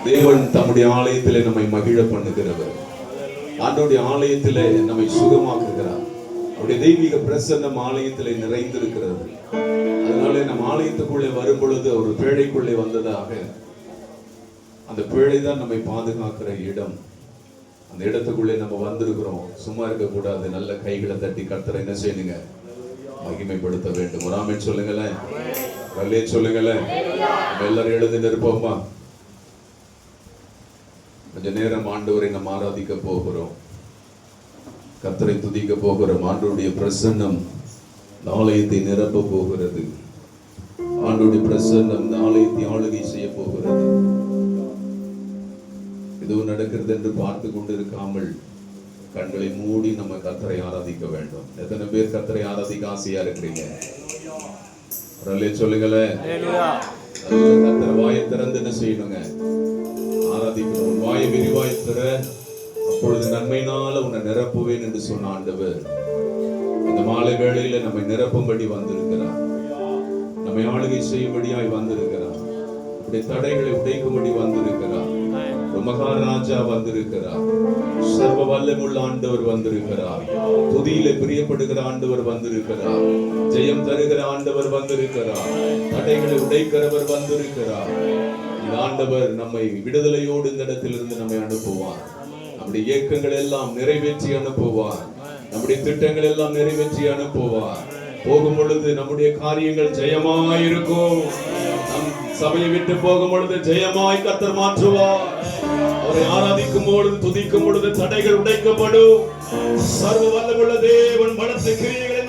தேவன் தம்முடைய ஆலயத்திலே நம்மை மகிழ பண்ணுகிறவர். ஆண்டவருடைய ஆலயத்திலே நம்மை சுகமாக்குகிறார். அவருடைய தெய்வீக பிரசன்னம் ஆலயத்திலே நிறைந்திருக்கிறது. அதனால நம் ஆலயத்துக்குள்ளே வரும் பொழுது ஒரு பேழைக்குள்ளே வந்ததாக, அந்த பேழை தான் நம்மை பாதுகாக்கிற இடம். அந்த இடத்துக்குள்ளே நம்ம வந்திருக்கிறோம். சும்மா இருக்க கூடாது. நல்ல கைகளை தட்டி கர்த்தரை என்ன செய்யுங்க, மகிமைப்படுத்த வேண்டும். ஒரு ஆமென் சொல்லுங்களேன், அல்லே சொல்லுங்களேன். எல்லாரும் எழுந்து நிற்போமா? கொஞ்ச நேரம் ஆண்டவரை நம்ம ஆராதிக்க போகிறோம், கர்த்தரை துதிக்க போகிறோம். ஆண்டவருடைய பிரசன்னம் ஆலயத்தை நிரப்ப போகிறது. ஆண்டவருடைய பிரசன்னம் இந்த ஆலயத்தை ஆளுகை செய்ய போகிறது. எதுவும் நடக்கிறது என்று பார்த்து கொண்டு இருக்காமல் கண்களை மூடி நம்ம கர்த்தரை ஆராதிக்க வேண்டும். எத்தனை பேர் கர்த்தரை ஆராதிக்க ஆசையா இருக்கிறீங்க? சொல்லுங்களேன். கர்த்தர் வாயை திறந்து என்ன செய்யணுங்க, ஆராதிக்கணும். வாயை விரிவாய் திற, அப்பொழுது நன்மையினால உன்னை நிரப்புவேன் என்று சொன்ன ஆண்டவர் இந்த மாலை வேளையில நம்மை நிரப்பும்படி வந்திருக்கிறார். நம்மை ஆளுகை செய்யும்படியாய் வந்திருக்கிறார். அப்படி தடைகளை உடைக்கும்படி வந்திருக்கிறார். மகாராஜா வந்திருக்கிறார். சர்வ வல்லமுள்ள ஆண்டவர் வந்திருக்கிறார். துதியிலே பிரியப்படுகிற ஆண்டவர் வந்திருக்கிறார். ஜெயம் தருகிற ஆண்டவர் வந்திருக்கிறார். தடைகளை உடைக்கிறவர் வந்திருக்கிறார். இந்த ஆண்டவர் நம்மை விடுதலையோடு இந்த இடத்திலிருந்து நம்மை அனுப்புவார். நம்முடைய இயக்கங்கள் எல்லாம் நிறைவேற்றி அனுப்புவார். நம்முடைய திட்டங்கள் எல்லாம் நிறைவேற்றி அனுப்புவார். போகும் பொழுது நம்முடைய காரியங்கள் ஜெயமாயிருக்கும். நம் சபையை விட்டு போகும் பொழுது ஜெயமாய் கர்த்தர் மாற்றுவார். அவரை ஆராதிக்கும் பொழுது, துதிக்கும் பொழுது தடைகள் உடைக்கப்படும். சர்வ வல்லமுள்ள தேவன் பலத்த கிரியைகளை